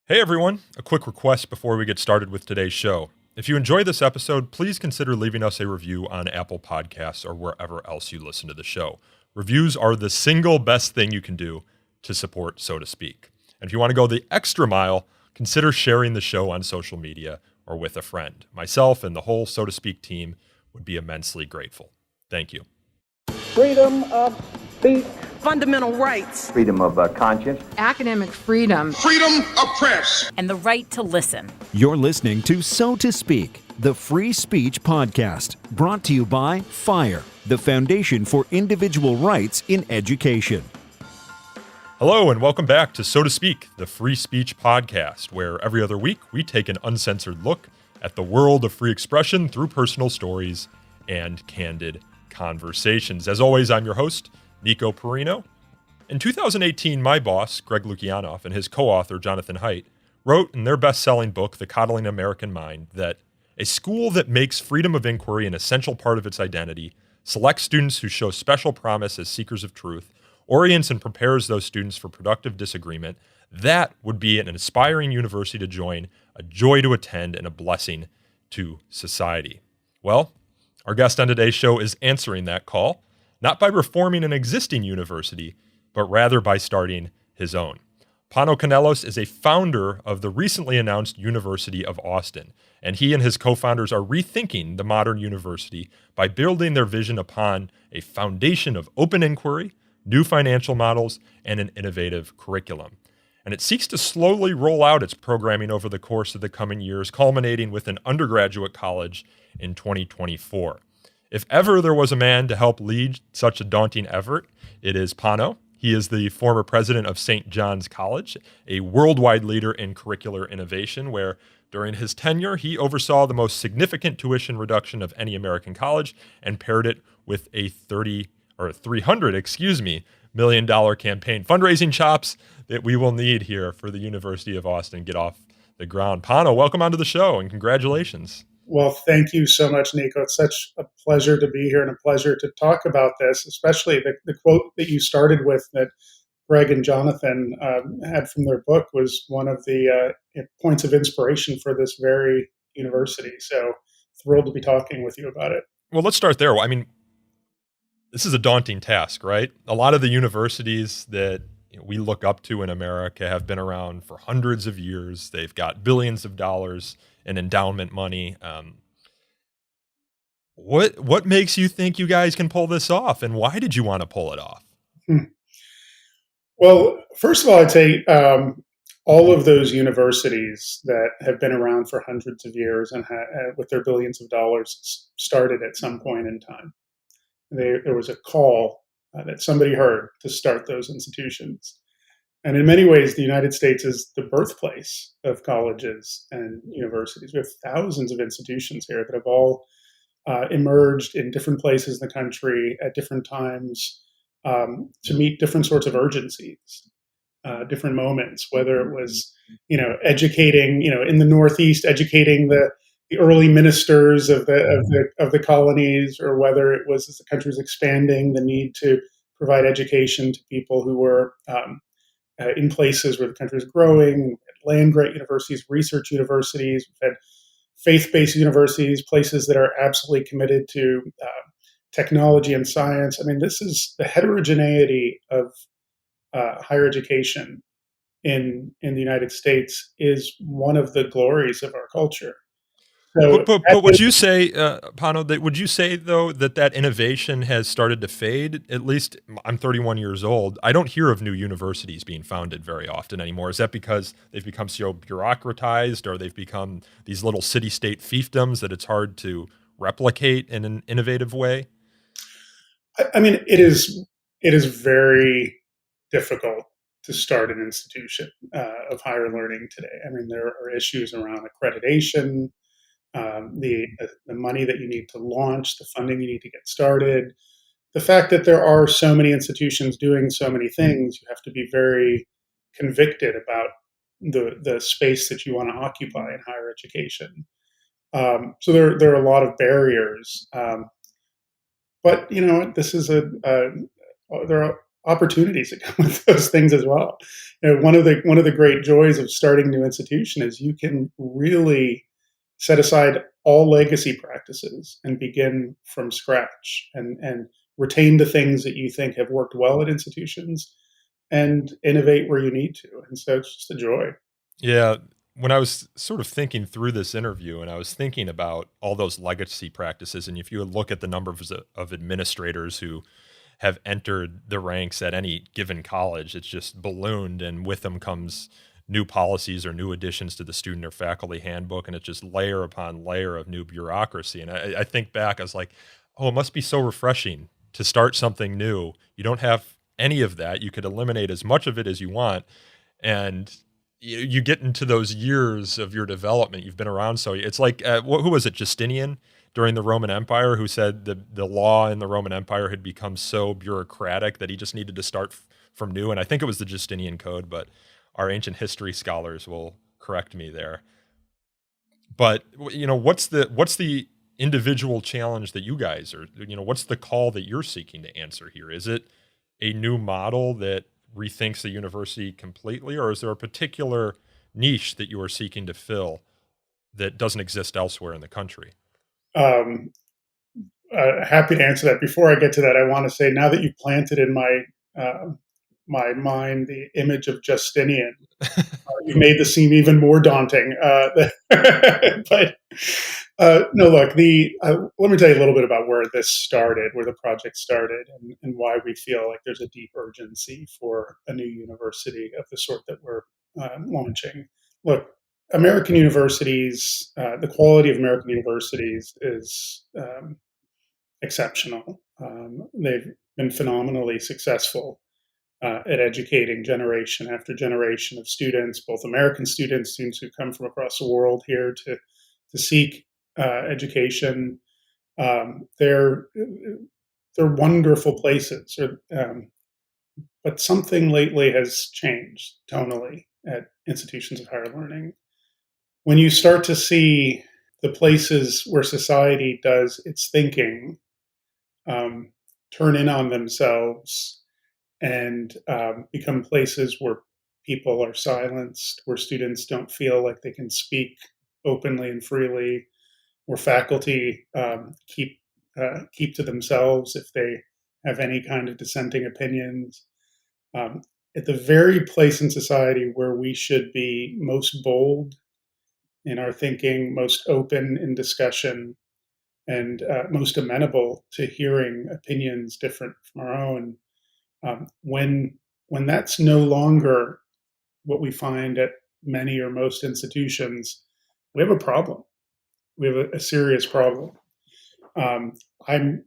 Hey everyone, a quick request before we get started with today's show. If you enjoy this episode, please consider leaving us a review on Apple Podcasts or wherever else you listen to the show. Reviews are the single best thing you can do to support So to Speak. And if you want to go the extra mile, consider sharing the show on social media or with a friend. Myself and the whole So to Speak team would be immensely grateful. Thank you. Freedom of speech. Fundamental rights. Freedom of conscience. Academic freedom. Freedom of press. And the right to listen. You're listening to So to Speak, the free speech podcast, brought to you by FIRE, the Foundation for Individual Rights in Education. Hello and welcome back to So to Speak, the free speech podcast, where every other week we take an uncensored look at the world of free expression through personal stories and candid conversations. As always, I'm your host, Nico Perino. In 2018, my boss, Greg Lukianoff, and his co-author, Jonathan Haidt, wrote in their best-selling book, The Coddling American Mind, that a school that makes freedom of inquiry an essential part of its identity, selects students who show special promise as seekers of truth, orients and prepares those students for productive disagreement, that would be an inspiring university to join, a joy to attend, and a blessing to society. Well, our guest on today's show is answering that call, not by reforming an existing university, but rather by starting his own. Pano Kanelos is a founder of the recently announced University of Austin, and he and his co-founders are rethinking the modern university by building their vision upon a foundation of open inquiry, new financial models, and an innovative curriculum. And it seeks to slowly roll out its programming over the course of the coming years, culminating with an undergraduate college in 2024. If ever there was a man to help lead such a daunting effort, it is Pano. He is the former president of St. John's College, a worldwide leader in curricular innovation, where during his tenure, he oversaw the most significant tuition reduction of any American college and paired it with a $300 million campaign. Fundraising chops that we will need here for the University of Austin get off the ground. Pano, welcome onto the show and congratulations. Well, thank you so much, Nico. It's such a pleasure to be here and a pleasure to talk about this, especially the quote that you started with that Greg and Jonathan had from their book was one of the points of inspiration for this very university. So thrilled to be talking with you about it. Well, let's start there. I mean, this is a daunting task, right? A lot of the universities that we look up to in America have been around for hundreds of years. They've got billions of dollars in endowment money. What makes you think you guys can pull this off, and why did you want to pull it off? Well, first of all, I'd say all of those universities that have been around for hundreds of years and with their billions of dollars started at some point in time. There was a call that somebody heard to start those institutions. And in many ways, the United States is the birthplace of colleges and universities. We have thousands of institutions here that have all emerged in different places in the country at different times to meet different sorts of urgencies, different moments, whether it was, educating, in the Northeast, educating the early ministers of the colonies, or whether it was, as the country was expanding, the need to provide education to people who were in places where the country is growing, land-grant universities, research universities. We've had faith-based universities, places that are absolutely committed to technology and science. I mean, this is the heterogeneity of higher education in the United States is one of the glories of our culture. So but would you say, Pano, would you say, though, that innovation has started to fade? At least I'm 31 years old. I don't hear of new universities being founded very often anymore. Is that because they've become so bureaucratized, or they've become these little city-state fiefdoms that it's hard to replicate in an innovative way? I mean, it is very difficult to start an institution of higher learning today. I mean, there are issues around accreditation, the money that you need to launch, the funding you need to get started, the fact that there are so many institutions doing so many things. You have to be very convicted about the space that you want to occupy in higher education. So there are a lot of barriers. But this is there are opportunities that come with those things as well. One of the great joys of starting a new institution is you can really set aside all legacy practices and begin from scratch, and retain the things that you think have worked well at institutions and innovate where you need to. And so it's just a joy. Yeah. When I was sort of thinking through this interview and I was thinking about all those legacy practices, and if you would look at the numbers of administrators who have entered the ranks at any given college, it's just ballooned. And with them comes new policies or new additions to the student or faculty handbook. And it's just layer upon layer of new bureaucracy. And I think back, I was like, oh, it must be so refreshing to start something new. You don't have any of that. You could eliminate as much of it as you want. And you get into those years of your development. You've been around. So it's like, who was it? Justinian during the Roman Empire, who said the law in the Roman Empire had become so bureaucratic that he just needed to start from new. And I think it was the Justinian Code, but our ancient history scholars will correct me there. But what's the individual challenge that you guys are? What's the call that you're seeking to answer here? Is it a new model that rethinks the university completely, or is there a particular niche that you are seeking to fill that doesn't exist elsewhere in the country? Happy to answer that. Before I get to that, I want to say, now that you've planted in my mind the image of Justinian, you've made this seem even more daunting. But no, look, let me tell you a little bit about where this started, where the project started, and why we feel like there's a deep urgency for a new university of the sort that we're launching. Look, American universities, the quality of American universities is exceptional. They've been phenomenally successful at educating generation after generation of students, both American students who come from across the world here to seek education. They're wonderful places, but something lately has changed tonally at institutions of higher learning. When you start to see the places where society does its thinking turn in on themselves and become places where people are silenced, where students don't feel like they can speak openly and freely, where faculty keep to themselves if they have any kind of dissenting opinions. At the very place in society where we should be most bold in our thinking, most open in discussion, and most amenable to hearing opinions different from our own, when that's no longer what we find at many or most institutions, we have a problem. We have a serious problem. I'm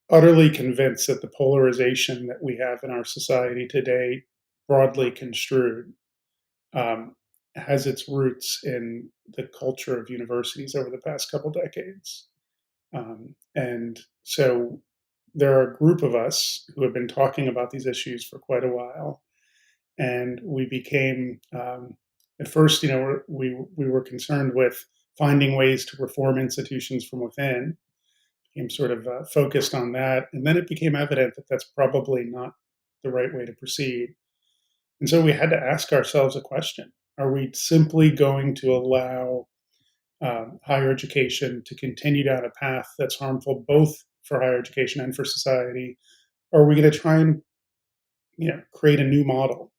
utterly convinced that the polarization that we have in our society today, broadly construed, has its roots in the culture of universities over the past couple decades. And so there are a group of us who have been talking about these issues for quite a while. And we became, at first, we were concerned with finding ways to reform institutions from within, became sort of focused on that. And then it became evident that that's probably not the right way to proceed. And so we had to ask ourselves a question. Are we simply going to allow higher education to continue down a path that's harmful both for higher education and for society? Or are we going to try and create a new model?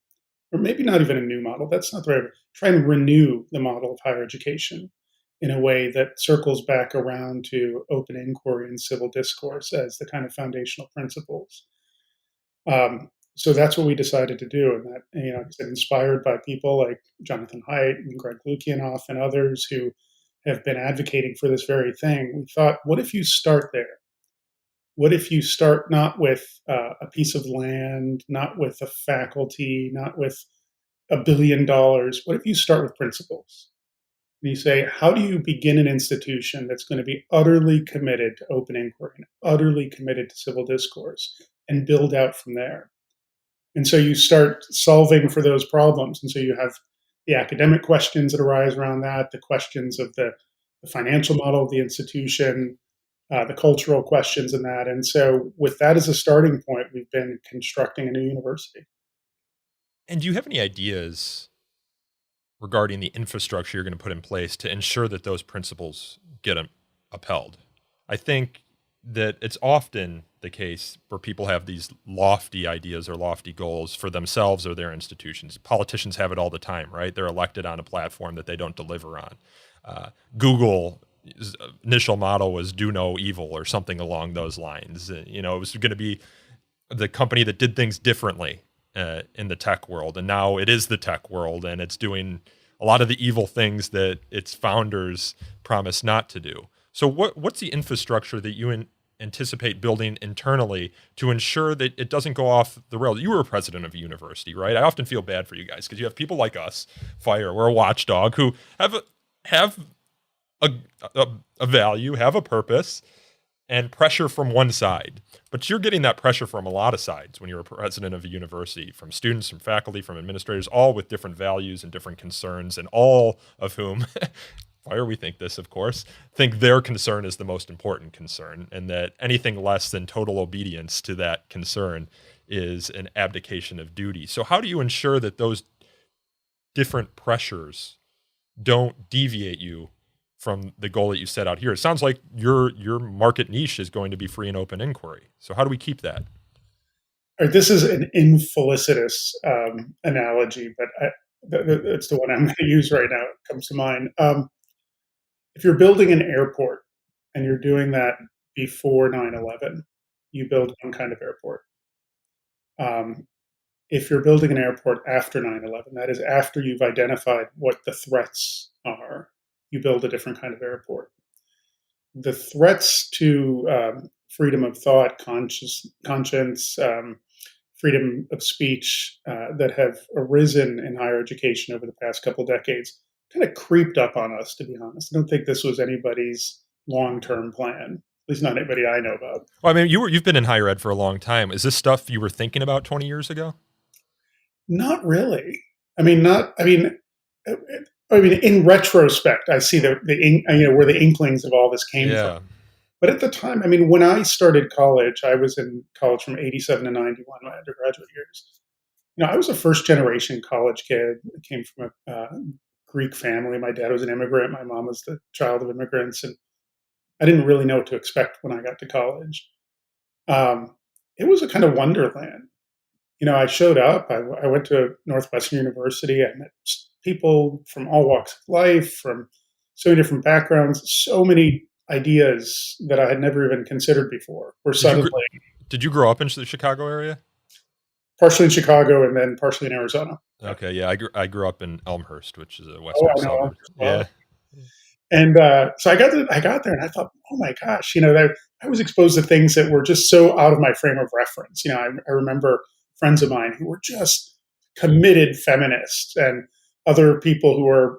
Or maybe not even a new model, that's not the right way. Try and renew the model of higher education in a way that circles back around to open inquiry and civil discourse as the kind of foundational principles. So that's what we decided to do, and that it's inspired by people like Jonathan Haidt and Greg Lukianoff and others who have been advocating for this very thing. We thought, what if you start there? What if you start not with a piece of land, not with a faculty, not with $1 billion? What if you start with principles? And you say, how do you begin an institution that's going to be utterly committed to open inquiry, and utterly committed to civil discourse, and build out from there? And so you start solving for those problems. And so you have the academic questions that arise around that, the questions of the financial model of the institution, the cultural questions in that. And so, with that as a starting point, we've been constructing a new university. And do you have any ideas regarding the infrastructure you're going to put in place to ensure that those principles get upheld? I think that it's often the case where people have these lofty ideas or lofty goals for themselves or their institutions. Politicians have it all the time, right? They're elected on a platform that they don't deliver on. Google's initial model was do no evil or something along those lines. It was going to be the company that did things differently in the tech world. And now it is the tech world, and it's doing a lot of the evil things that its founders promised not to do. So what's the infrastructure that you anticipate building internally to ensure that it doesn't go off the rails? You were a president of a university, right? I often feel bad for you guys because you have people like us, Fire, we're a watchdog, who have a value, have a purpose, and pressure from one side. But you're getting that pressure from a lot of sides when you're a president of a university, from students, from faculty, from administrators, all with different values and different concerns, and all of whom, Fire, we think this, of course, think their concern is the most important concern, and that anything less than total obedience to that concern is an abdication of duty. So how do you ensure that those different pressures don't deviate you from the goal that you set out here? It sounds like your market niche is going to be free and open inquiry. So how do we keep that? All right, this is an infelicitous analogy, but it's the one I'm going to use right now. It comes to mind. If you're building an airport and you're doing that before 9/11, you build one kind of airport. If you're building an airport after 9/11, that is after you've identified what the threats are, you build a different kind of airport. The threats to freedom of thought, conscience, freedom of speech that have arisen in higher education over the past couple decades kind of creeped up on us, to be honest. I don't think this was anybody's long-term plan, at least not anybody I know about. Well, I mean, you've been in higher ed for a long time. Is this stuff you were thinking about 20 years ago? Not really. I mean, in retrospect, I see where the inklings of all this came from. But at the time, I mean, when I started college, I was in college from 87 to 91, my undergraduate years. I was a first generation college kid. I came from a Greek family. My dad was an immigrant. My mom was the child of immigrants. And I didn't really know what to expect when I got to college. It was a kind of wonderland. I showed up. I went to Northwestern University. I met people from all walks of life, from so many different backgrounds, so many ideas that I had never even considered before were suddenly. Did you grow up in the Chicago area? Partially in Chicago and then partially in Arizona. Okay, yeah, I grew up in Elmhurst, which is a western suburb. Yeah. And so I got there and I thought, oh my gosh, I was exposed to things that were just so out of my frame of reference. I remember friends of mine who were just committed feminists and other people who were,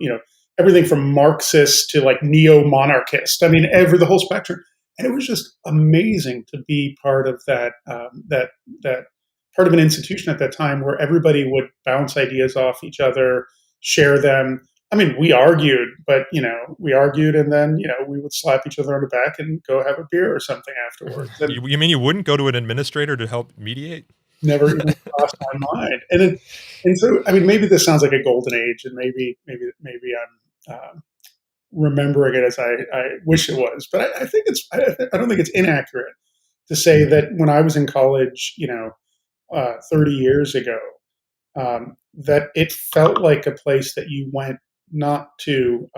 everything from Marxist to like neo-monarchist. I mean, the whole spectrum. And it was just amazing to be part of that part of an institution at that time where everybody would bounce ideas off each other, share them. I mean, we argued, but and then we would slap each other on the back and go have a beer or something afterwards. And you mean you wouldn't go to an administrator to help mediate? Never even crossed my mind. And so, I mean, maybe this sounds like a golden age, and maybe I'm remembering it as I wish it was. But I think I don't think it's inaccurate to say that when I was in college, 30 years ago, that it felt like a place that you went not to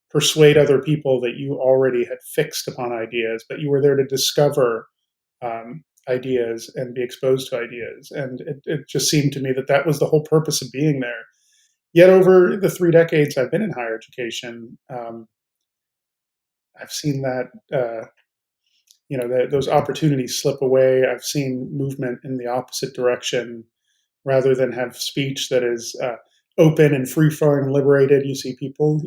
persuade other people that you already had fixed upon ideas, but you were there to discover ideas and be exposed to ideas. And it just seemed to me that was the whole purpose of being there. Yet over the 3 decades I've been in higher education, I've seen that those opportunities slip away. I've seen movement in the opposite direction. Rather than have speech that is open and free-flowing and liberated, you see people,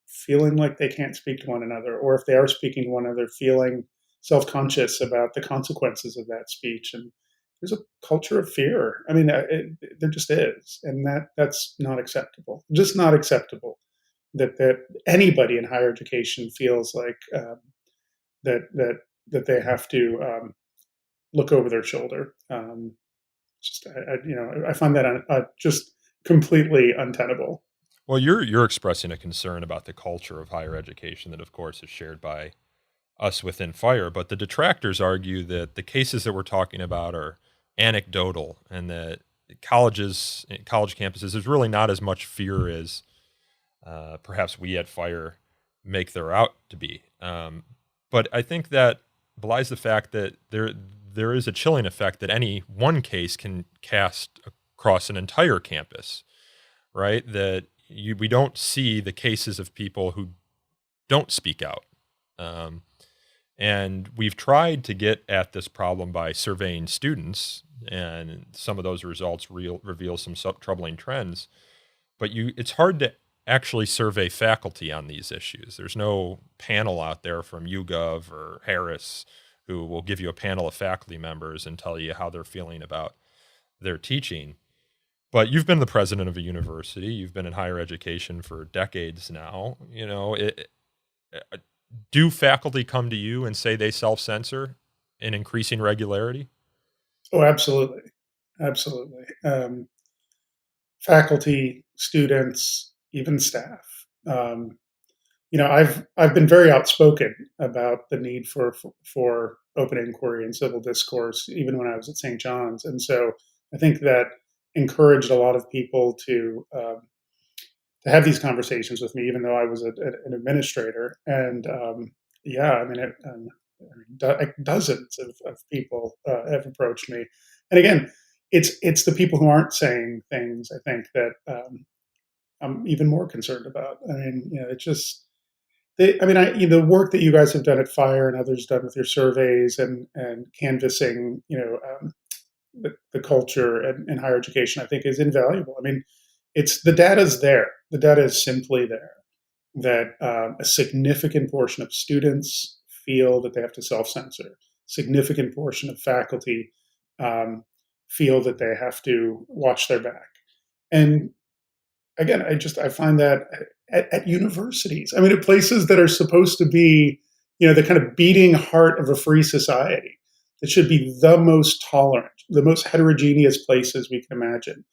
feeling like they can't speak to one another, or if they are speaking to one another, feeling self-conscious about the consequences of that speech. And there's a culture of fear. I mean, there just is, and that's not acceptable. Just not acceptable that anybody in higher education feels like that they have to look over their shoulder. I find that just completely untenable. Well, you're expressing a concern about the culture of higher education that, of course, is shared by us within Fire. But the detractors argue that the cases that we're talking about are anecdotal, and that college campuses, there's really not as much fear as perhaps we at Fire make there out to be. But I think that belies the fact that there is a chilling effect that any one case can cast across an entire campus, right? That we don't see the cases of people who don't speak out. And we've tried to get at this problem by surveying students, and some of those results reveal some troubling trends. But it's hard to actually survey faculty on these issues. There's no panel out there from YouGov or Harris who will give you a panel of faculty members and tell you how they're feeling about their teaching. But you've been the president of a university. You've been in higher education for decades now. Do faculty come to you and say they self-censor in increasing regularity? Oh, absolutely. Absolutely. Faculty, students, even staff. I've been very outspoken about the need for open inquiry and civil discourse, even when I was at St. John's, and so I think that encouraged a lot of people to have these conversations with me, even though I was an administrator. And dozens of people have approached me, and again, it's the people who aren't saying things, I think, that I'm even more concerned about. I mean, it's just the work that you guys have done at Fire and others done with your surveys and canvassing, the culture in higher education, I think, is invaluable. I mean, the data's there. The data is simply there that a significant portion of students feel that they have to self-censor. Significant portion of faculty feel that they have to watch their back. And again, I find that at universities, I mean, at places that are supposed to be, the kind of beating heart of a free society, that should be the most tolerant, the most heterogeneous places we can imagine,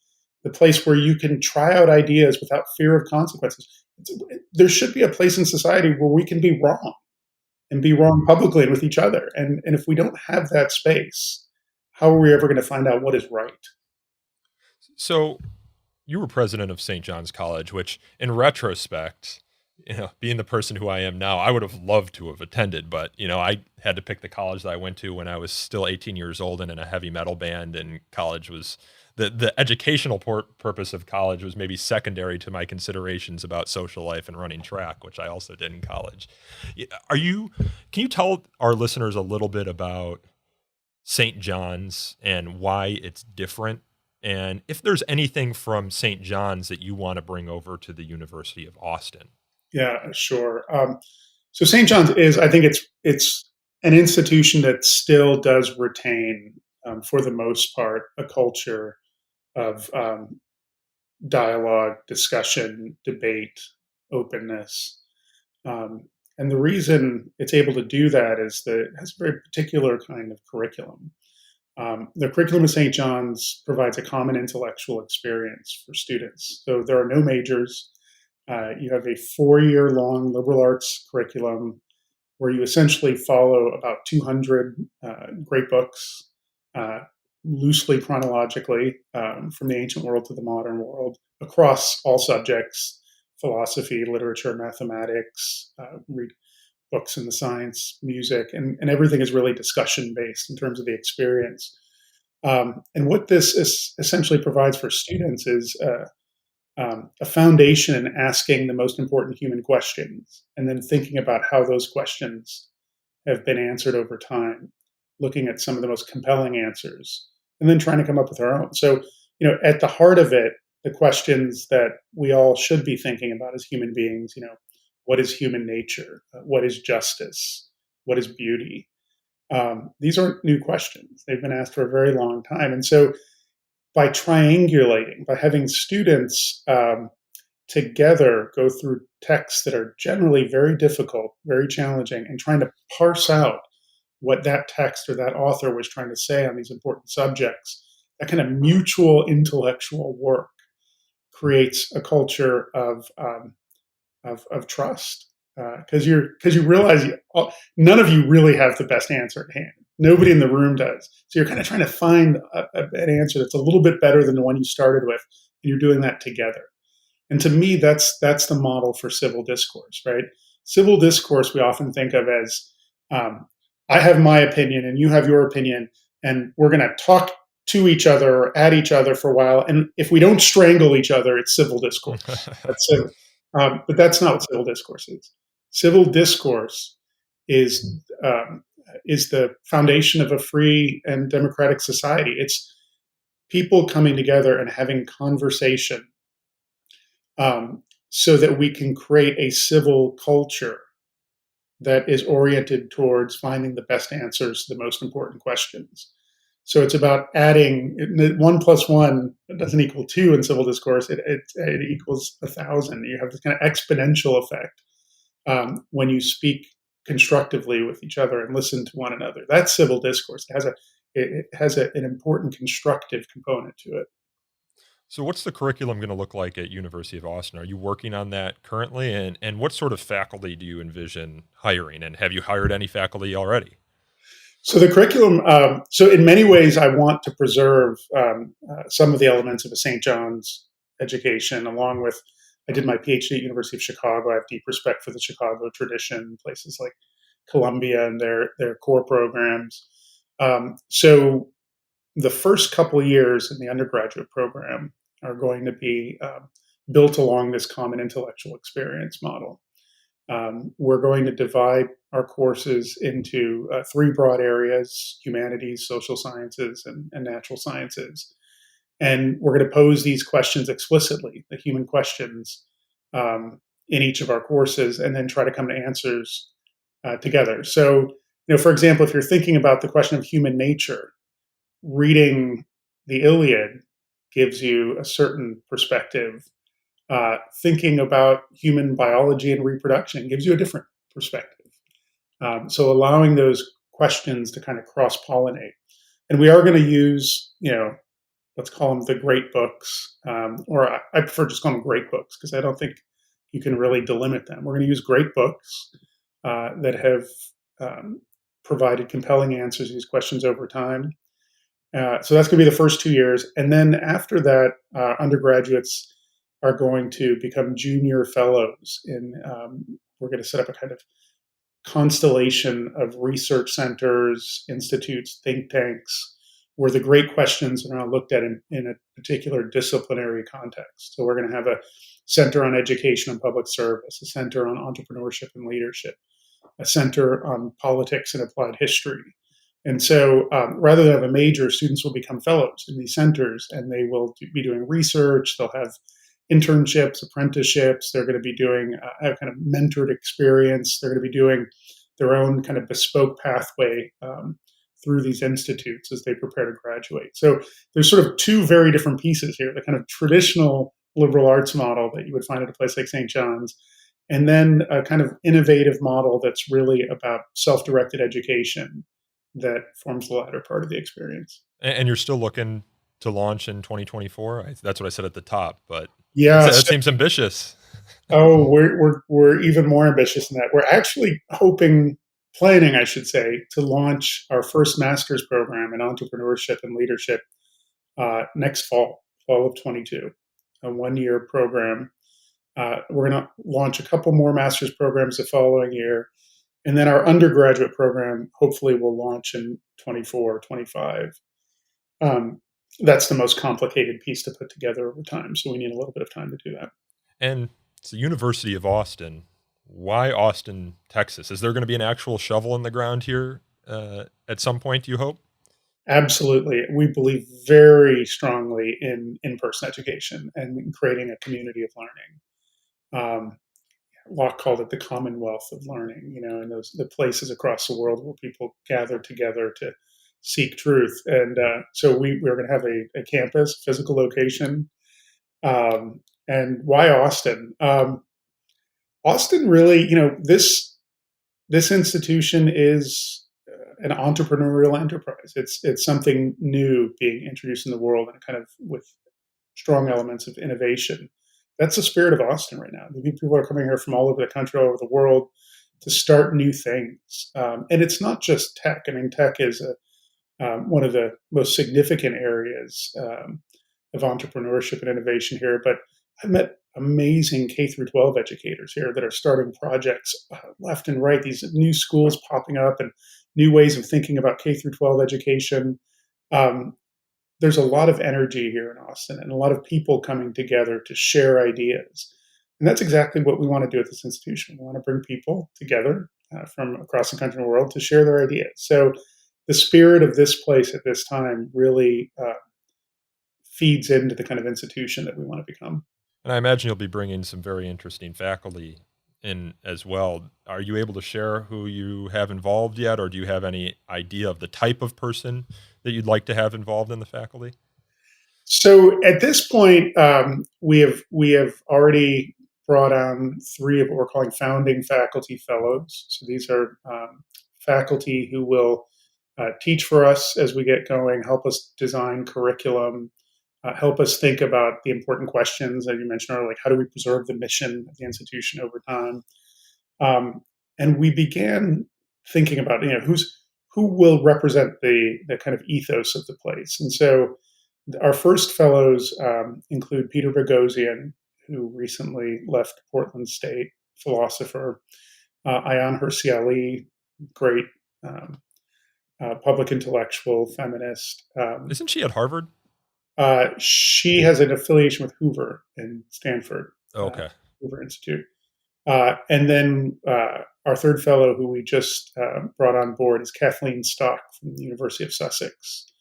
the place where you can try out ideas without fear of consequences. There should be a place in society where we can be wrong and be wrong publicly and with each other. And if we don't have that space, how are we ever going to find out what is right? So you were president of St. John's College, which in retrospect, being the person who I am now, I would have loved to have attended, but I had to pick the college that I went to when I was still 18 years old and in a heavy metal band, and college was the educational purpose of college was maybe secondary to my considerations about social life and running track, which I also did in college. Can you tell our listeners a little bit about St. John's and why it's different? And if there's anything from St. John's that you want to bring over to the University of Austin? Yeah, sure. So St. John's I think it's an institution that still does retain, for the most part, a culture of dialogue, discussion, debate, openness. And the reason it's able to do that is that it has a very particular kind of curriculum. The curriculum of St. John's provides a common intellectual experience for students. So there are no majors. You have a 4-year-long liberal arts curriculum where you essentially follow about 200 great books, loosely chronologically, from the ancient world to the modern world, across all subjects: philosophy, literature, mathematics, read books in the science, music, and everything is really discussion based in terms of the experience. And what this essentially provides for students is a foundation in asking the most important human questions, and then thinking about how those questions have been answered over time, looking at some of the most compelling answers, and then trying to come up with our own. So, at the heart of it, the questions that we all should be thinking about as human beings, what is human nature? What is justice? What is beauty? These aren't new questions. They've been asked for a very long time. And so by triangulating, by having students together go through texts that are generally very difficult, very challenging, and trying to parse out what that text or that author was trying to say on these important subjects. That kind of mutual intellectual work creates a culture of trust, because you realize none of you really have the best answer at hand. Nobody in the room does. So you're kind of trying to find an answer that's a little bit better than the one you started with, and you're doing that together. And to me, that's the model for civil discourse, right? Civil discourse we often think of as I have my opinion and you have your opinion, and we're going to talk to each other or at each other for a while. And if we don't strangle each other, it's civil discourse. But that's not what civil discourse is. Civil discourse is the foundation of a free and democratic society. It's people coming together and having conversation, so that we can create a civil culture that is oriented towards finding the best answers to the most important questions. So it's about adding 1+1 doesn't equal 2 in civil discourse. It equals 1,000. You have this kind of exponential effect when you speak constructively with each other and listen to one another. That's civil discourse. It has an important constructive component to it. So what's the curriculum going to look like at University of Austin? Are you working on that currently? And what sort of faculty do you envision hiring? And have you hired any faculty already? So the curriculum, so in many ways, I want to preserve some of the elements of a St. John's education, along with, I did my PhD at University of Chicago. I have deep respect for the Chicago tradition, places like Columbia and their core programs. So the first couple of years in the undergraduate program are going to be built along this common intellectual experience model. We're going to divide our courses into 3 broad areas: humanities, social sciences, and natural sciences. And we're going to pose these questions explicitly, the human questions, in each of our courses, and then try to come to answers together. So, for example, if you're thinking about the question of human nature, reading the Iliad gives you a certain perspective. Thinking about human biology and reproduction gives you a different perspective. So allowing those questions to kind of cross-pollinate. And we are going to use, let's call them the great books, or I prefer just call them great books because I don't think you can really delimit them. We're going to use great books that have provided compelling answers to these questions over time. So that's going to be the first 2 years. And then after that, undergraduates are going to become junior fellows. We're going to set up a kind of constellation of research centers, institutes, think tanks, where the great questions are now looked at in a particular disciplinary context. So we're going to have a center on education and public service, a center on entrepreneurship and leadership, a center on politics and applied history. And so rather than have a major, students will become fellows in these centers, and they will be doing research. They'll have internships, apprenticeships. They're going to be doing a kind of mentored experience. They're going to be doing their own kind of bespoke pathway through these institutes as they prepare to graduate. So there's sort of 2 very different pieces here: the kind of traditional liberal arts model that you would find at a place like St. John's, and then a kind of innovative model that's really about self-directed education that forms the latter part of the experience. And you're still looking to launch in 2024? That's what I said at the top, but yeah, that seems ambitious. Oh, we're even more ambitious than that. We're actually planning, I should say, to launch our first master's program in entrepreneurship and leadership next fall of 22, a 1-year program. We're going to launch a couple more master's programs the following year. And then our undergraduate program hopefully will launch in 24, 25. That's the most complicated piece to put together over time. So we need a little bit of time to do that. And it's the University of Austin. Why Austin, Texas? Is there going to be an actual shovel in the ground here at some point, do you hope? Absolutely. We believe very strongly in in-person education and in creating a community of learning. Locke called it the commonwealth of learning, and the places across the world where people gather together to seek truth. And so we're going to have a campus, physical location, and And why Austin? Austin really, this institution is an entrepreneurial enterprise. It's something new being introduced in the world, and kind of with strong elements of innovation. That's the spirit of Austin right now. People are coming here from all over the country, all over the world, to start new things. And it's not just tech. I mean, tech is one of the most significant areas of entrepreneurship and innovation here. But I met amazing K through 12 educators here that are starting projects left and right. These new schools popping up and new ways of thinking about K through 12 education. There's a lot of energy here in Austin and a lot of people coming together to share ideas. And that's exactly what we want to do at this institution. We want to bring people together from across the country and world to share their ideas. So the spirit of this place at this time really feeds into the kind of institution that we want to become. And I imagine you'll be bringing some very interesting faculty in as well. Are you able to share who you have involved yet, or do you have any idea of the type of person that you'd like to have involved in the faculty? So at this point, we have already brought on 3 of what we're calling founding faculty fellows. So these are faculty who will teach for us as we get going, help us design curriculum, help us think about the important questions that you mentioned earlier, like how do we preserve the mission of the institution over time. And we began thinking about who will represent the kind of ethos of the place. And so our first fellows include Peter Boghossian, who recently left Portland State, philosopher, Ayaan Hirsi Ali, great public intellectual, feminist. Isn't she at Harvard? She has an affiliation with Hoover in Stanford, Okay. Hoover Institute. And then our third fellow, who we just brought on board, is Kathleen Stock from the University of Sussex,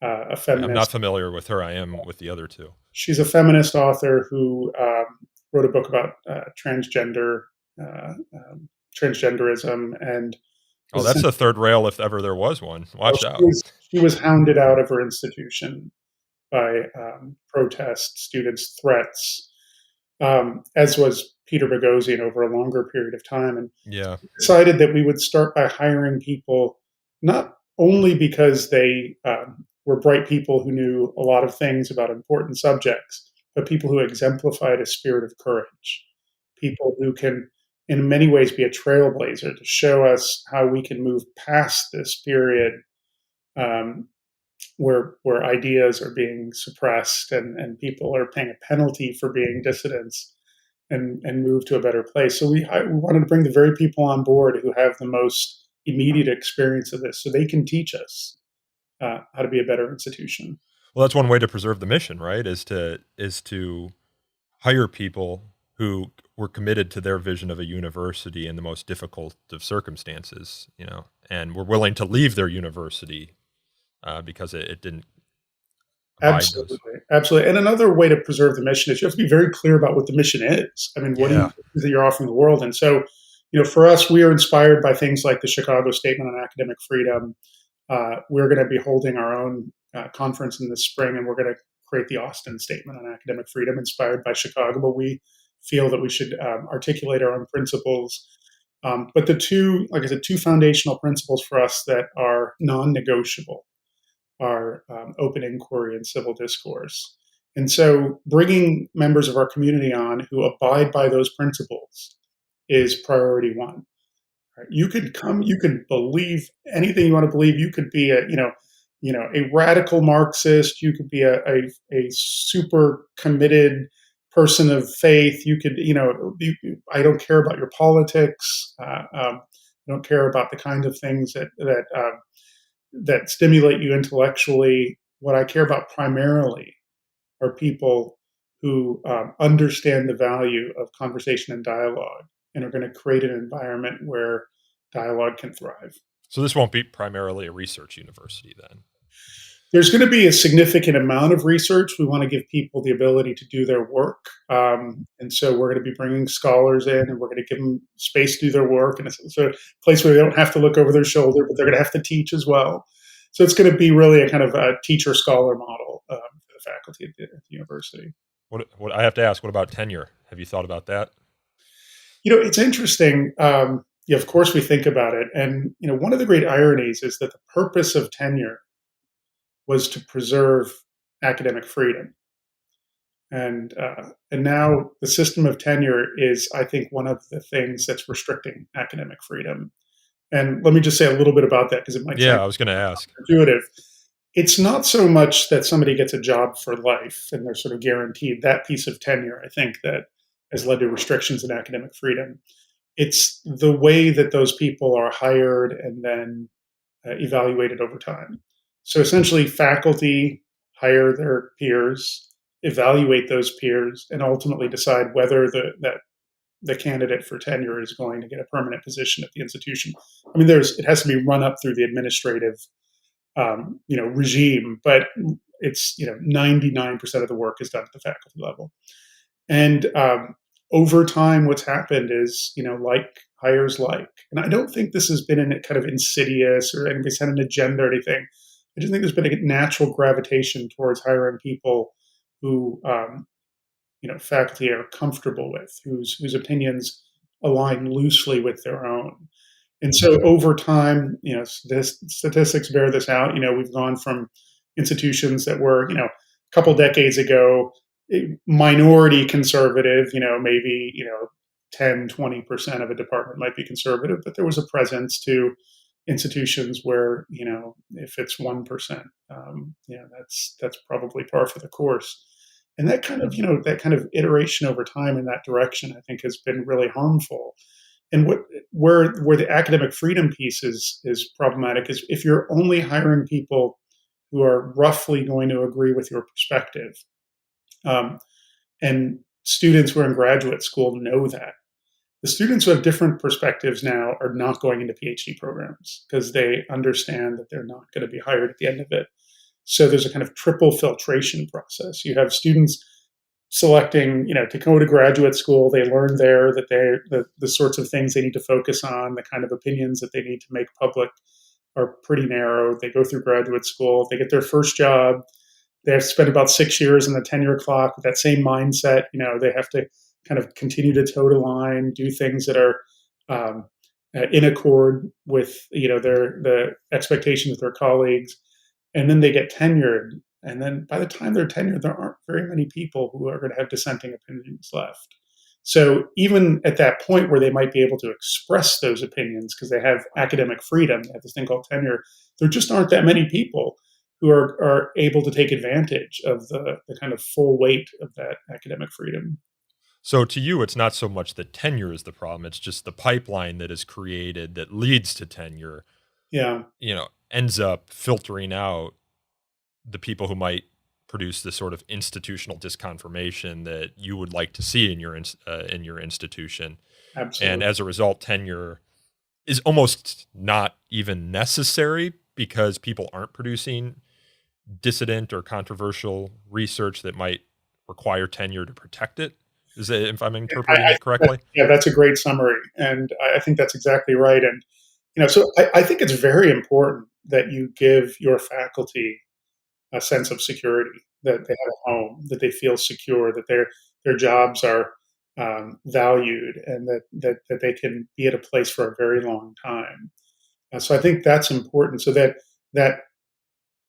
a feminist. I'm not familiar with her. I am with the other 2. She's a feminist author who wrote a book about transgenderism, and Oh, that's a third rail if ever there was one. Watch out. She was hounded out of her institution by protests, students' threats, as was Peter Boghossian over a longer period of time. And decided that we would start by hiring people not only because they were bright people who knew a lot of things about important subjects, but people who exemplified a spirit of courage, people who can in many ways be a trailblazer to show us how we can move past this period where ideas are being suppressed and people are paying a penalty for being dissidents, and move to a better place. So we wanted to bring the very people on board who have the most immediate experience of this, so they can teach us how to be a better institution. Well, that's one way to preserve the mission, right? Is to hire people who were committed to their vision of a university in the most difficult of circumstances, and were willing to leave their university because it didn't. Absolutely. And another way to preserve the mission is you have to be very clear about what the mission is. I mean, what is that you're offering the world? And so, for us, we are inspired by things like the Chicago Statement on Academic Freedom. We're going to be holding our own conference in the spring, and we're going to create the Austin Statement on Academic Freedom, inspired by Chicago. But we feel that we should articulate our own principles. But the two foundational principles for us that are non-negotiable are open inquiry and civil discourse. And so bringing members of our community on who abide by those principles is priority one. Right? You could believe anything you want to believe. You could be a radical Marxist. You could be a super committed person of faith. You could, I don't care about your politics. I don't care about the kinds of things that stimulate you intellectually. What I care about primarily are people who understand the value of conversation and dialogue and are going to create an environment where dialogue can thrive. So this won't be primarily a research university then? There's going to be a significant amount of research. We want to give people the ability to do their work. And so we're going to be bringing scholars in, and we're going to give them space to do their work. And it's a place where they don't have to look over their shoulder, but they're going to have to teach as well. So it's going to be really a kind of a teacher-scholar model for the faculty at the university. What I have to ask, what about tenure? Have you thought about that? It's interesting. Yeah, of course we think about it. And, one of the great ironies is that the purpose of tenure was to preserve academic freedom. And now the system of tenure is, I think, one of the things that's restricting academic freedom. And let me just say a little bit about that because it might Yeah, sound I was going to ask. intuitive. It's not so much that somebody gets a job for life and they're sort of guaranteed that piece of tenure, I think, that has led to restrictions in academic freedom. It's the way that those people are hired and then evaluated over time. So essentially, faculty hire their peers, evaluate those peers, and ultimately decide whether the candidate for tenure is going to get a permanent position at the institution. I mean, it has to be run up through the administrative regime, but it's 99% of the work is done at the faculty level. And over time, what's happened is, like hires like, and I don't think this has been in kind of insidious or anybody's had an agenda or anything. I just think there's been a natural gravitation towards hiring people who, faculty are comfortable with, whose opinions align loosely with their own. And so over time, statistics bear this out. We've gone from institutions that were, a couple decades ago, minority conservative, maybe, 10, 20% of a department might be conservative, but there was a presence to institutions where, if it's 1%, that's probably par for the course. And that kind of iteration over time in that direction, I think, has been really harmful. And where the academic freedom piece is problematic is if you're only hiring people who are roughly going to agree with your perspective, um, and students who are in graduate school know that. The students who have different perspectives now are not going into PhD programs because they understand that they're not going to be hired at the end of it. So there's a kind of triple filtration process. You have students selecting, to go to graduate school. They learn there that the sorts of things they need to focus on, the kind of opinions that they need to make public are pretty narrow. They go through graduate school. They get their first job. They have spent about 6 years in the tenure clock with that same mindset. They have to kind of continue to toe the line, do things that are in accord with the expectations of their colleagues, and then they get tenured. And then by the time they're tenured, there aren't very many people who are going to have dissenting opinions left. So even at that point where they might be able to express those opinions because they have academic freedom, they have this thing called tenure, there just aren't that many people who are able to take advantage of the kind of full weight of that academic freedom. So to you, it's not so much that tenure is the problem; it's just the pipeline that is created that leads to tenure. Yeah. Ends up filtering out the people who might produce the sort of institutional disconfirmation that you would like to see in your institution. Absolutely. And as a result, tenure is almost not even necessary because people aren't producing dissident or controversial research that might require tenure to protect it. Is it, if I'm interpreting it correctly? Yeah, that's a great summary. And I think that's exactly right. And, so I think it's very important that you give your faculty a sense of security, that they have a home, that they feel secure, that their jobs are valued, and that they can be at a place for a very long time. So I think that's important. So that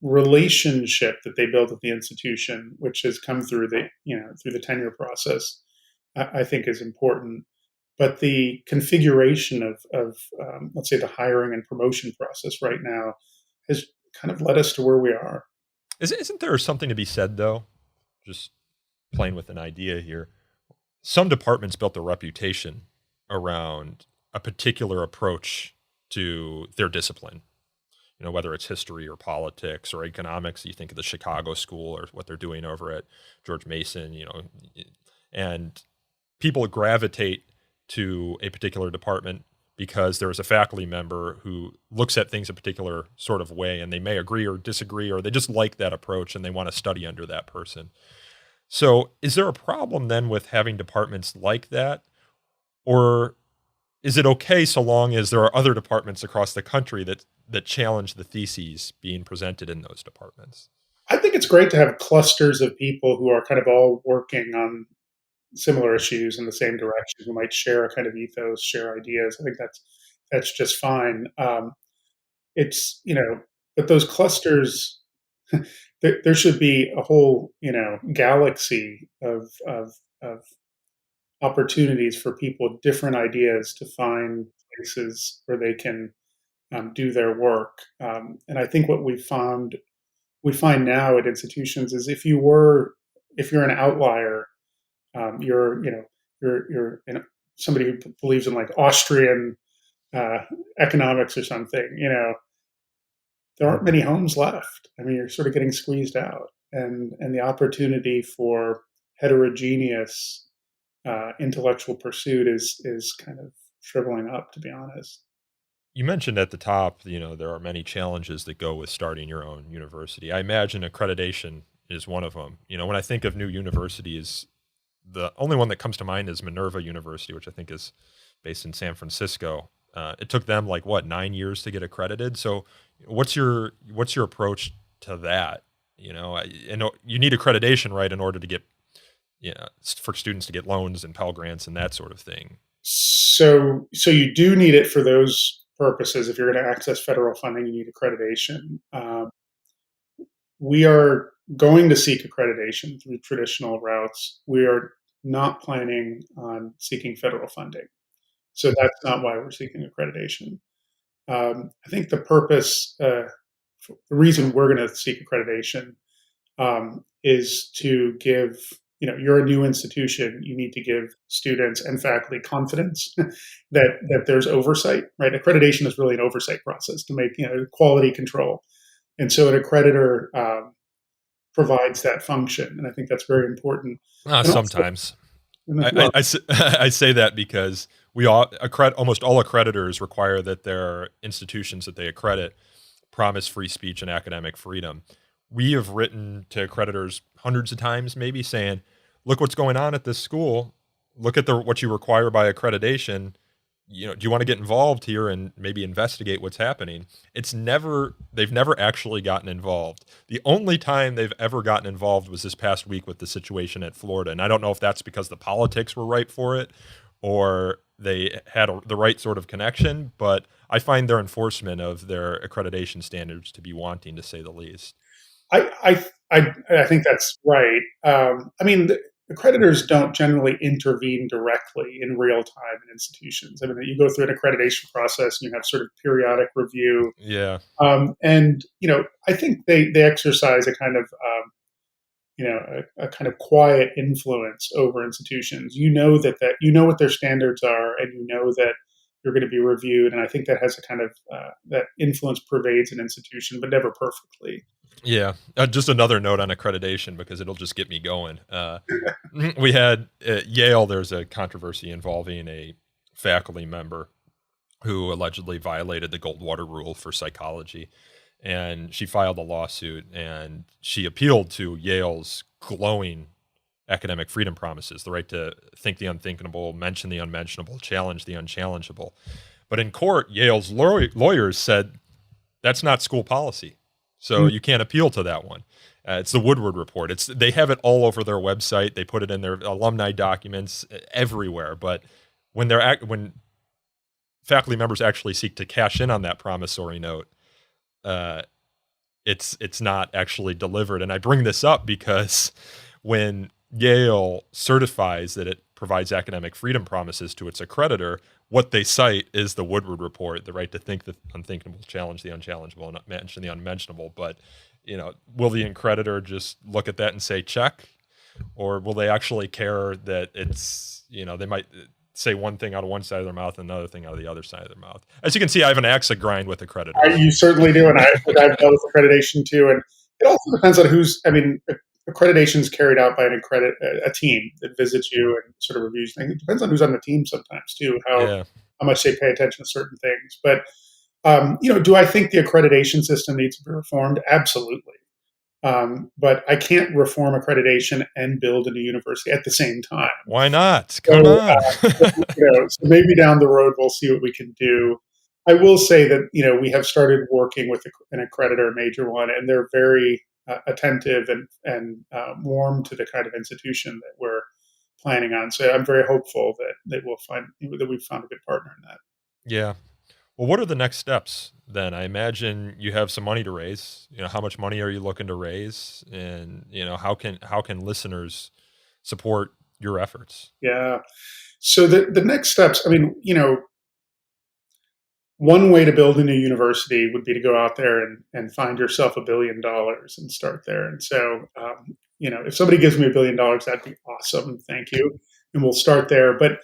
relationship that they build at the institution, which has come through the tenure process, I think is important. But the configuration of let's say the hiring and promotion process right now has kind of led us to where we are. Isn't there something to be said, though? Just playing with an idea here. Some departments built a reputation around a particular approach to their discipline. Whether it's history or politics or economics, you think of the Chicago School or what they're doing over at George Mason, and people gravitate to a particular department because there is a faculty member who looks at things a particular sort of way, and they may agree or disagree, or they just like that approach and they want to study under that person. So is there a problem then with having departments like that? Or is it okay so long as there are other departments across the country that challenge the theses being presented in those departments? I think it's great to have clusters of people who are kind of all working on similar issues in the same direction, who might share a kind of ethos, share ideas. I think that's just fine. It's but those clusters, there should be a whole galaxy of opportunities for people with different ideas to find places where they can do their work. And I think what we find now at institutions is if you're an outlier, you're somebody who believes in like Austrian uh, economics or something. There aren't many homes left. I mean, you're sort of getting squeezed out, and the opportunity for heterogeneous intellectual pursuit is kind of shriveling up, to be honest. You mentioned at the top, there are many challenges that go with starting your own university. I imagine accreditation is one of them. When I think of new universities, the only one that comes to mind is Minerva University, which I think is based in San Francisco. It took them like 9 years to get accredited. So, what's your approach to that? You need accreditation, right, in order to get, for students to get loans and Pell Grants and that sort of thing. So you do need it for those purposes. If you're going to access federal funding, you need accreditation. We are going to seek accreditation through traditional routes. We are not planning on seeking federal funding. So that's not why we're seeking accreditation. I think the reason we're going to seek accreditation is to give, you're a new institution. You need to give students and faculty confidence that there's oversight, right? Accreditation is really an oversight process to make, quality control. And so an accreditor provides that function. And I think that's very important. Sometimes. I say that because almost all accreditors require that their institutions that they accredit promise free speech and academic freedom. We have written to accreditors hundreds of times, maybe saying, look what's going on at this school. Look at what you require by accreditation. Do you want to get involved here and maybe investigate what's happening? They've never actually gotten involved. The only time they've ever gotten involved was this past week with the situation at Florida. And I don't know if that's because the politics were right for it or they had the right sort of connection, but I find their enforcement of their accreditation standards to be wanting, to say the least. I think that's right. I mean, the accreditors don't generally intervene directly in real time in institutions. I mean, you go through an accreditation process and you have sort of periodic review. Yeah. And I think they exercise a kind of a kind of quiet influence over institutions. You know what their standards are, and you know that you're going to be reviewed. And I think that has a kind of that influence pervades an institution, but never perfectly. Yeah. Just another note on accreditation, because it'll just get me going. We had at Yale, there's a controversy involving a faculty member who allegedly violated the Goldwater rule for psychology. And she filed a lawsuit, and she appealed to Yale's glowing academic freedom promises, the right to think the unthinkable, mention the unmentionable, challenge the unchallengeable. But in court, Yale's lawyers said that's not school policy. So you can't appeal to that one. It's the Woodward report. They have it all over their website. They put it in their alumni documents everywhere. But when faculty members actually seek to cash in on that promissory note, it's not actually delivered. And I bring this up because when Yale certifies that it provides academic freedom promises to its accreditor, what they cite is the Woodward report, the right to think the unthinkable, challenge the unchallengeable, and mention the unmentionable. But, will the accreditor just look at that and say check? Or will they actually care that it's, they might say one thing out of one side of their mouth and another thing out of the other side of their mouth? As you can see, I have an axe to grind with accreditors. You certainly do. And I've dealt with accreditation too. And it also depends on accreditation is carried out by a team that visits you and sort of reviews things. It depends on who's on the team sometimes too, how much they pay attention to certain things. But do I think the accreditation system needs to be reformed? Absolutely. But I can't reform accreditation and build a new university at the same time. Why not? Come on. So maybe down the road we'll see what we can do. I will say that we have started working with an accreditor, a major one, and they're very attentive and warm to the kind of institution that we're planning on. So I'm very hopeful that we've found a good partner in that. Yeah. Well, what are the next steps then? I imagine you have some money to raise. How much money are you looking to raise, and how can listeners support your efforts? Yeah. So the next steps, I mean, one way to build a new university would be to go out there and find yourself $1 billion and start there. And so, if somebody gives me $1 billion, that'd be awesome. Thank you. And we'll start there. But,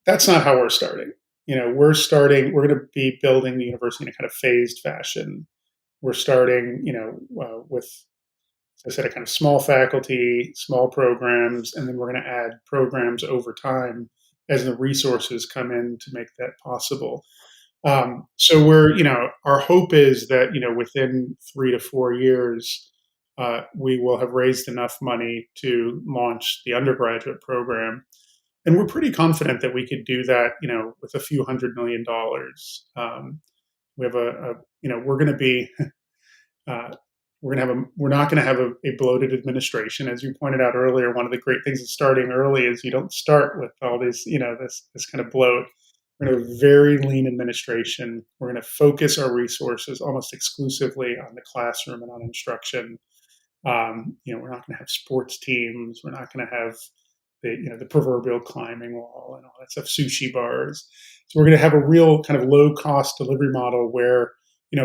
that's not how we're starting. We're going to be building the university in a kind of phased fashion. We're starting, with, as I said, a kind of small faculty, small programs, and then we're going to add programs over time as the resources come in to make that possible. So our hope is that, within 3 to 4 years, we will have raised enough money to launch the undergraduate program. And we're pretty confident that we could do that, with a few $100 million. We have we're going to be, we're not going to have a bloated administration. As you pointed out earlier, one of the great things of starting early is you don't start with all these, this kind of bloat. We're going to have a very lean administration. We're going to focus our resources almost exclusively on the classroom and on instruction. We're not going to have sports teams. We're not going to have the proverbial climbing wall and all that stuff, sushi bars. So we're going to have a real kind of low cost delivery model where,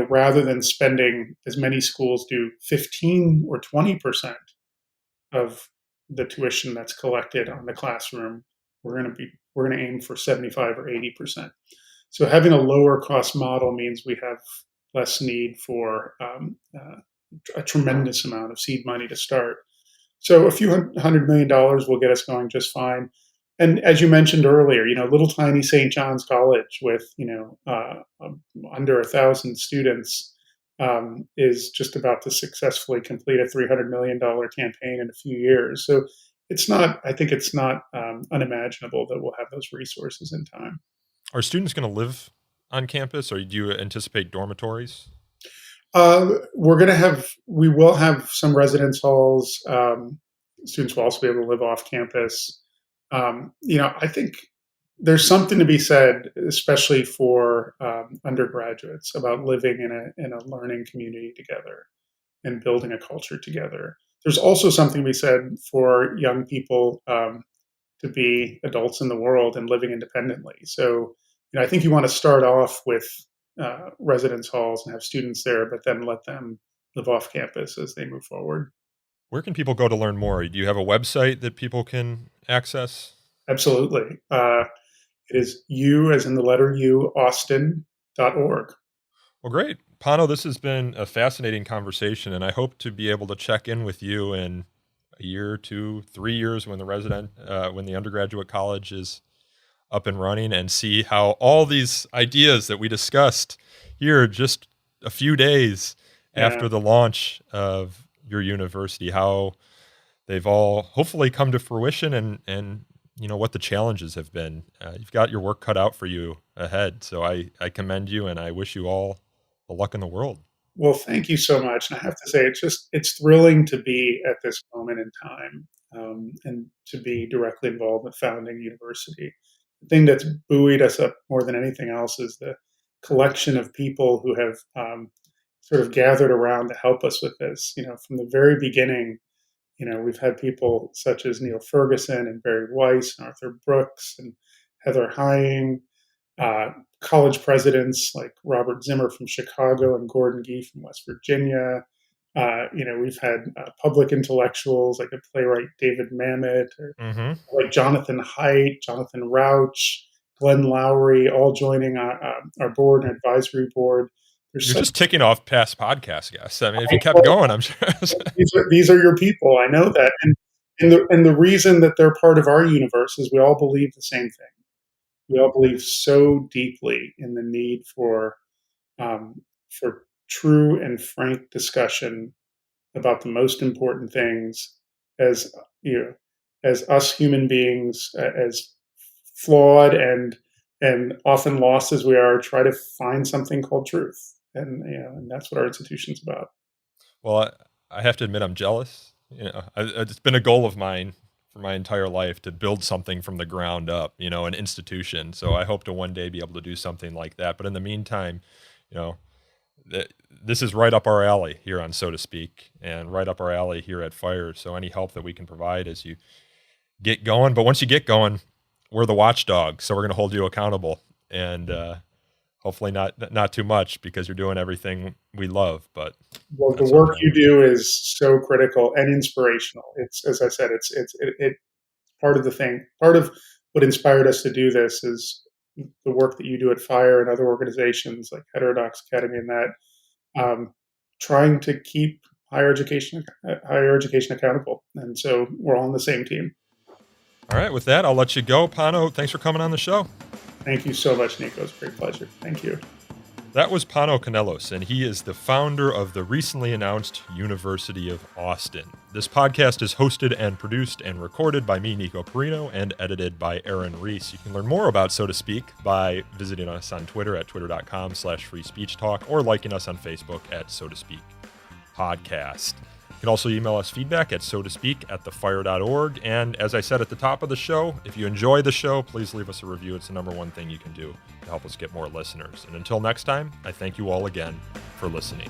rather than spending, as many schools do, 15 or 20% of the tuition that's collected on the classroom, we're going to aim for 75 or 80%. So having a lower cost model means we have less need for a tremendous amount of seed money to start. So a few $100 million will get us going just fine. And as you mentioned earlier, little tiny St. John's College with under 1,000 students is just about to successfully complete a $300 million campaign in a few years. So I think it's not unimaginable that we'll have those resources in time. Are students going to live on campus, or do you anticipate dormitories? We will have some residence halls. Students will also be able to live off campus. I think there's something to be said, especially for undergraduates, about living in a learning community together and building a culture together. There's also something to be said for young people to be adults in the world and living independently. So, I think you want to start off with residence halls and have students there, but then let them live off campus as they move forward. Where can people go to learn more? Do you have a website that people can access? Absolutely. It is U as in the letter U, Austin.org. Well, great. Pano, this has been a fascinating conversation, and I hope to be able to check in with you in a year, 2, 3 years when the undergraduate college is up and running, and see how all these ideas that we discussed here just a few days after the launch of your university, how they've all hopefully come to fruition, and what the challenges have been. You've got your work cut out for you ahead. So I commend you, and I wish you all the luck in the world. Well, thank you so much. And I have to say, it's thrilling to be at this moment in time and to be directly involved with founding university. The thing that's buoyed us up more than anything else is the collection of people who have sort of gathered around to help us with this. From the very beginning, we've had people such as Neil Ferguson and Barry Weiss and Arthur Brooks and Heather Hying, college presidents like Robert Zimmer from Chicago and Gordon Gee from West Virginia. We've had public intellectuals like the playwright David Mamet, or like Jonathan Haidt, Jonathan Rauch, Glenn Lowry, all joining our board and advisory board. You're just ticking off past podcast guests. I mean, if you kept going, I'm sure. these are your people. I know that, and the reason that they're part of our universe is we all believe the same thing. We all believe so deeply in the need for true and frank discussion about the most important things as as us human beings, as flawed and often lost as we are, try to find something called truth, and that's what our institution's about. Well, I have to admit I'm jealous. It's been a goal of mine for my entire life to build something from the ground up, an institution. So I hope to one day be able to do something like that. But in the meantime, you know, this is right up our alley here on So to Speak, and right up our alley here at Fire. So any help that we can provide as you get going. But once you get going, we're the watchdog. So we're going to hold you accountable, and hopefully not too much, because you're doing everything we love. But well, the work you do is so critical and inspirational. It's, as I said, it's part of the thing. Part of what inspired us to do this is the work that you do at Fire and other organizations like Heterodox Academy, and that trying to keep higher education accountable. And so we're all on the same team. All right, with that, I'll let you go. Pano, thanks for coming on the show. Thank you so much, Nico. It's a great pleasure. Thank you. That was Pano Kanelos, and he is the founder of the recently announced University of Austin. This podcast is hosted and produced and recorded by me, Nico Perino, and edited by Aaron Reese. You can learn more about So to Speak by visiting us on Twitter at twitter.com/freespeechtalk, or liking us on Facebook at So to Speak Podcast. You can also email us feedback at sotospeak@thefire.org. And as I said at the top of the show, if you enjoy the show, please leave us a review. It's the number one thing you can do to help us get more listeners. And until next time, I thank you all again for listening.